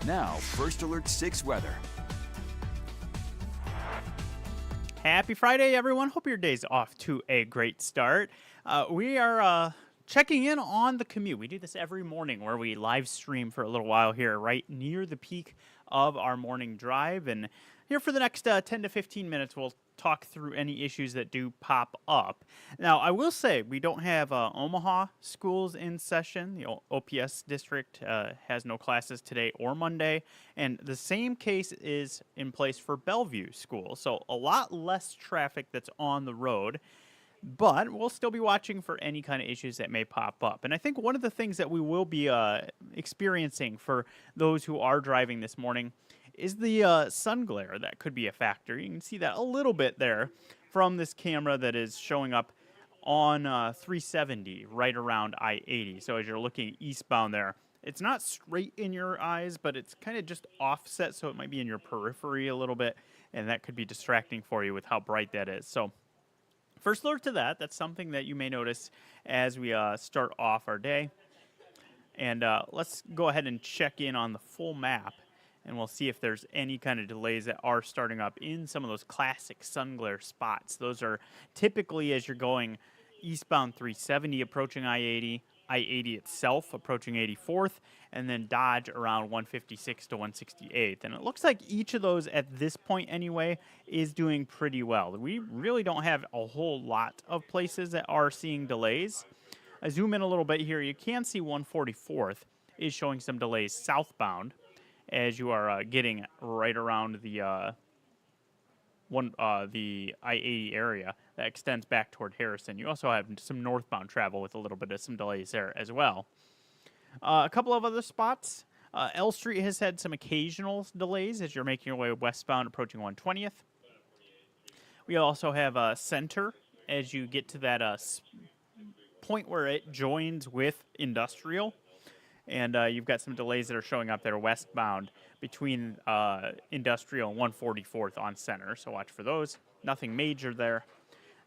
Now, First Alert 6 weather. Happy Friday, everyone. Hope your day's off to a great start. We are checking in on the commute. We do this every morning where we live stream for a little while here, right near the peak of our morning drive. And here for the next 10 to 15 minutes, we'll talk through any issues that do pop up. Now, I will say we don't have Omaha schools in session. The OPS district has no classes today or Monday. And the same case is in place for Bellevue School. So a lot less traffic that's on the road. But we'll still be watching for any kind of issues that may pop up. And I think one of the things that we will be experiencing for those who are driving this morning is the sun glare. That could be a factor. You can see that a little bit there from this camera that is showing up on 370 right around I-80. So as you're looking eastbound there, it's not straight in your eyes, but it's kind of just offset, so it might be in your periphery a little bit, and that could be distracting for you with how bright that is. So first alert to that. That's something that you may notice as we start off our day. And let's go ahead and check in on the full map, and we'll see if there's any kind of delays that are starting up in some of those classic sun glare spots. Those are typically as you're going eastbound 370 approaching I-80, I-80 itself approaching 84th, and then Dodge around 156 to 168th. And it looks like each of those at this point anyway is doing pretty well. We really don't have a whole lot of places that are seeing delays. I zoom in a little bit here. You can see 144th is showing some delays southbound as you are getting right around the I-80 area that extends back toward Harrison. You also have some northbound travel with a little bit of some delays there as well. A couple of other spots. L Street has had some occasional delays as you're making your way westbound approaching 120th. We also have Center as you get to that point where it joins with Industrial. And you've got some delays that are showing up there westbound between Industrial and 144th on Center. So watch for those. Nothing major there.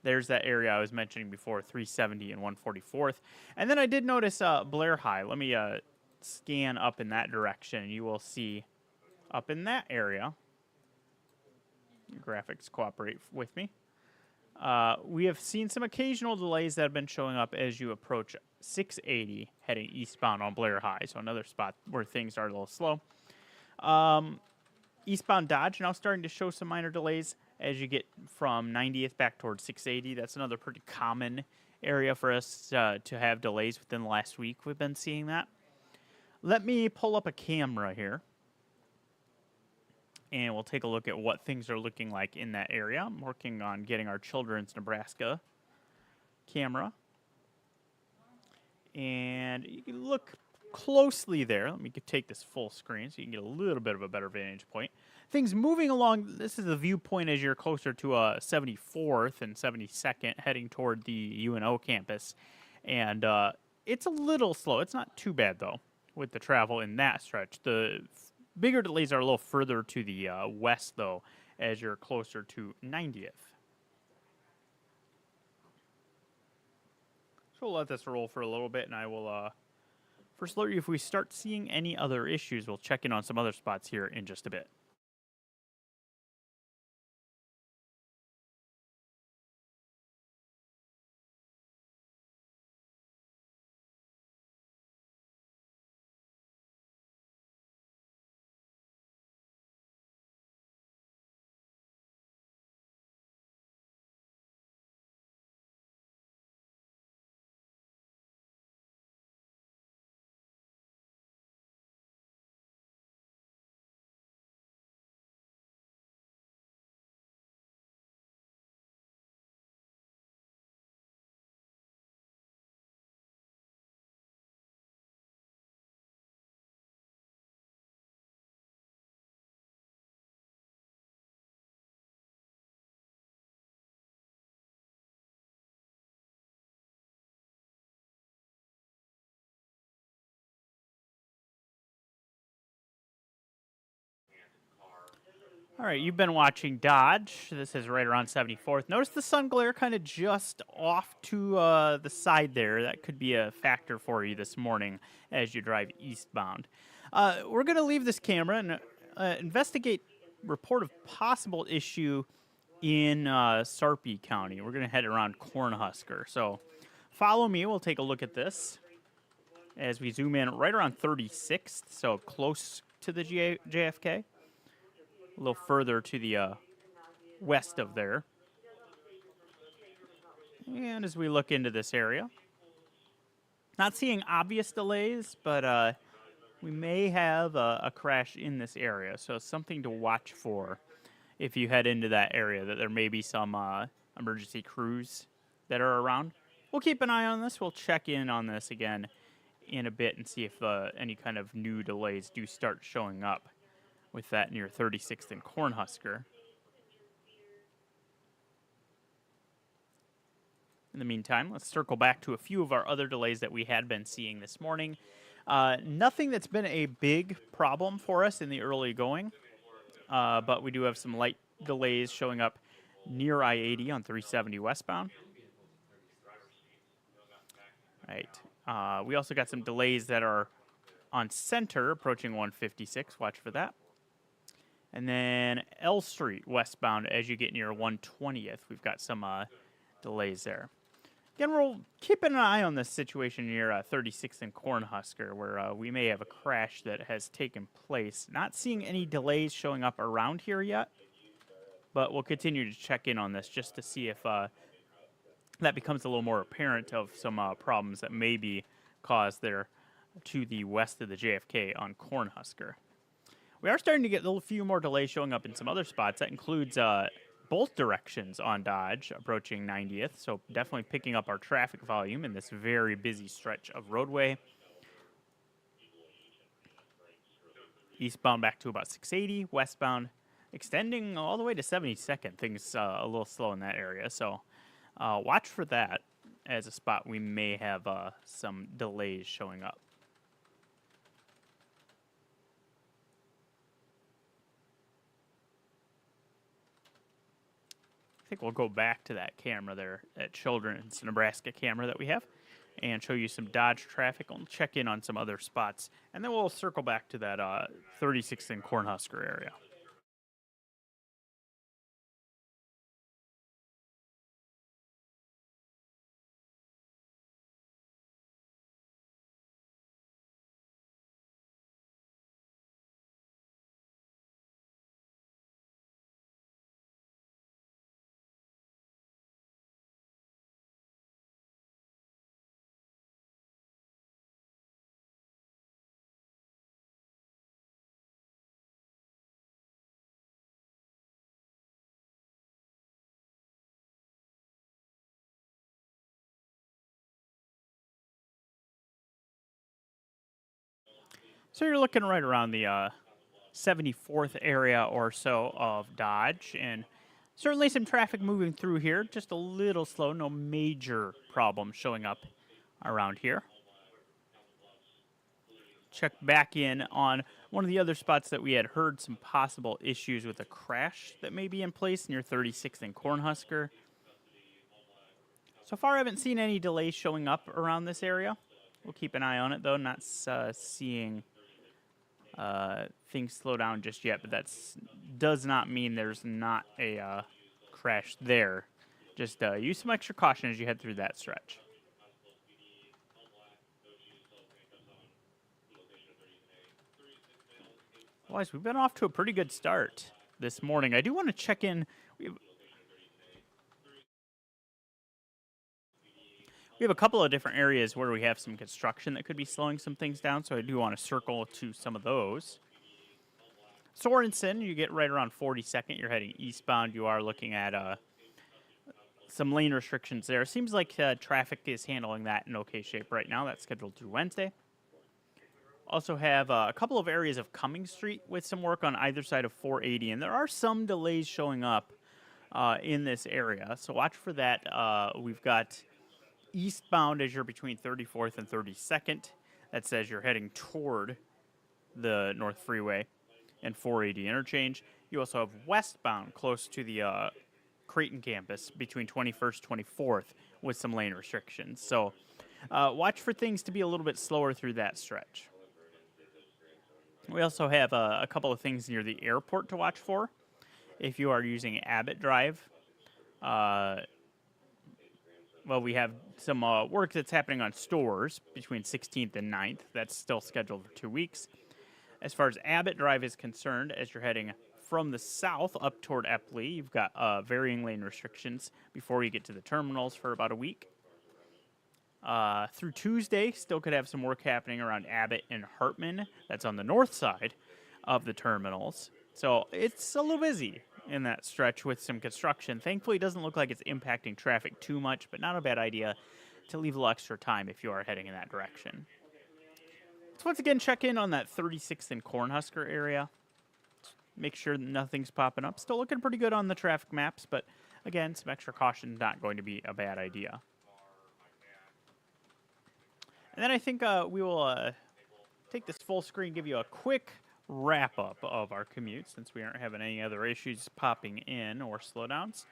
There's that area I was mentioning before, 370 and 144th. And then I did notice Blair High. Let me scan up in that direction. You will see up in that area. Your graphics cooperate with me. We have seen some occasional delays that have been showing up as you approach 680 heading eastbound on Blair High. So another spot where things are a little slow. Eastbound Dodge now starting to show some minor delays as you get from 90th back towards 680. That's another pretty common area for us to have delays within the last week. We've been seeing that. Let me pull up a camera here, and we'll take a look at what things are looking like in that area. I'm working on getting our Children's Nebraska camera. And you can look closely there. Let me take this full screen so you can get a little bit of a better vantage point. Things moving along. This is the viewpoint as you're closer to 74th and 72nd heading toward the UNO campus. And it's a little slow. It's not too bad, though, with the travel in that stretch. The bigger delays are a little further to the west, though, as you're closer to 90th. So we'll let this roll for a little bit, and I will first alert you if we start seeing any other issues. We'll check in on some other spots here in just a bit. All right, you've been watching Dodge. This is right around 74th. Notice the sun glare kind of just off to the side there. That could be a factor for you this morning as you drive eastbound. We're going to leave this camera and investigate report of possible issue in Sarpy County. We're going to head around Cornhusker. So follow me. We'll take a look at this as we zoom in right around 36th, so close to the JFK, a little further to the west of there. And as we look into this area, not seeing obvious delays, but we may have a crash in this area, so something to watch for if you head into that area, that there may be some emergency crews that are around. We'll keep an eye on this. We'll check in on this again in a bit and see if any kind of new delays do start showing up with that near 36th and Cornhusker. In the meantime, let's circle back to a few of our other delays that we had been seeing this morning. Nothing that's been a big problem for us in the early going, but we do have some light delays showing up near I-80 on 370 westbound. Right. We also got some delays that are on center approaching 156. Watch for that. And then L Street westbound as you get near 120th. We've got some delays there. Again, we'll keep an eye on this situation near 36th and Cornhusker, where we may have a crash that has taken place. Not seeing any delays showing up around here yet, but we'll continue to check in on this just to see if that becomes a little more apparent of some problems that may be caused there to the west of the JFK on Cornhusker. We are starting to get a few more delays showing up in some other spots. That includes both directions on Dodge approaching 90th, so definitely picking up our traffic volume in this very busy stretch of roadway. Eastbound back to about 680, westbound extending all the way to 72nd. Things a little slow in that area, so watch for that as a spot we may have some delays showing up. I think we'll go back to that camera there, that Children's Nebraska camera that we have, and show you some Dodge traffic. We'll check in on some other spots, and then we'll circle back to that 36th and Cornhusker area. So you're looking right around the 74th area or so of Dodge, and certainly some traffic moving through here, just a little slow, no major problems showing up around here. Check back in on one of the other spots that we had heard some possible issues with a crash that may be in place near 36th and Cornhusker. So far, I haven't seen any delays showing up around this area. We'll keep an eye on it, though, not seeing things slow down just yet, but that does not mean there's not a crash there. Just use some extra caution as you head through that stretch. Otherwise, we've been off to a pretty good start this morning. I do want to check in. We have a couple of different areas where we have some construction that could be slowing some things down, so I do want to circle to some of those. Sorensen, you get right around 42nd. You're heading eastbound. You are looking at some lane restrictions there. Seems like traffic is handling that in okay shape right now. That's scheduled through Wednesday. Also have a couple of areas of Cumming Street with some work on either side of 480, and there are some delays showing up in this area, so watch for that. We've got eastbound as you're between 34th and 32nd. That says you're heading toward the North Freeway and 480 interchange. You also have westbound close to the Creighton campus between 21st, 24th with some lane restrictions. So watch for things to be a little bit slower through that stretch. We also have a couple of things near the airport to watch for. If you are using Abbott Drive, uh, well, we have some work that's happening on stores between 16th and 9th. That's still scheduled for 2 weeks. As far as Abbott Drive is concerned, as you're heading from the south up toward Epley, you've got varying lane restrictions before you get to the terminals for about a week. Through Tuesday, still could have some work happening around Abbott and Hartman. That's on the north side of the terminals. So it's a little busy in that stretch with some construction. Thankfully, it doesn't look like it's impacting traffic too much, but not a bad idea to leave a little extra time if you are heading in that direction. Let's once again check in on that 36th and Cornhusker area. Make sure nothing's popping up. Still looking pretty good on the traffic maps, but again, some extra caution is not going to be a bad idea. And then I think we will take this full screen, give you a quick wrap up of our commute since we aren't having any other issues popping in or slowdowns.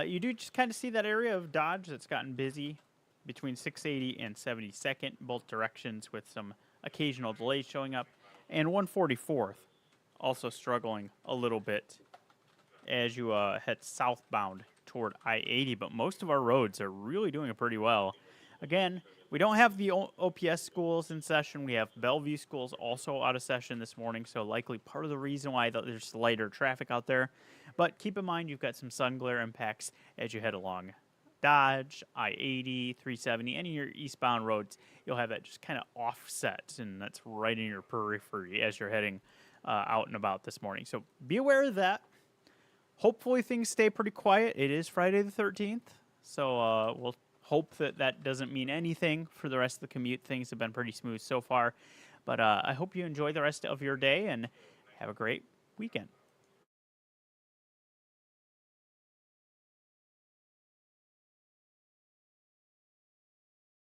You do just kind of see that area of Dodge that's gotten busy between 680 and 72nd, both directions with some occasional delays showing up. And 144th also struggling a little bit as you head southbound toward I-80. But most of our roads are really doing pretty well. Again, we don't have the OPS schools in session. We have Bellevue schools also out of session this morning, so likely part of the reason why there's lighter traffic out there. But keep in mind you've got some sun glare impacts as you head along Dodge, I-80, 370, any of your eastbound roads. You'll have that just kind of offset, and that's right in your periphery as you're heading out and about this morning. So be aware of that. Hopefully things stay pretty quiet. It is Friday the 13th, so we'll hope that that doesn't mean anything for the rest of the commute. Things have been pretty smooth so far. But I hope you enjoy the rest of your day and have a great weekend.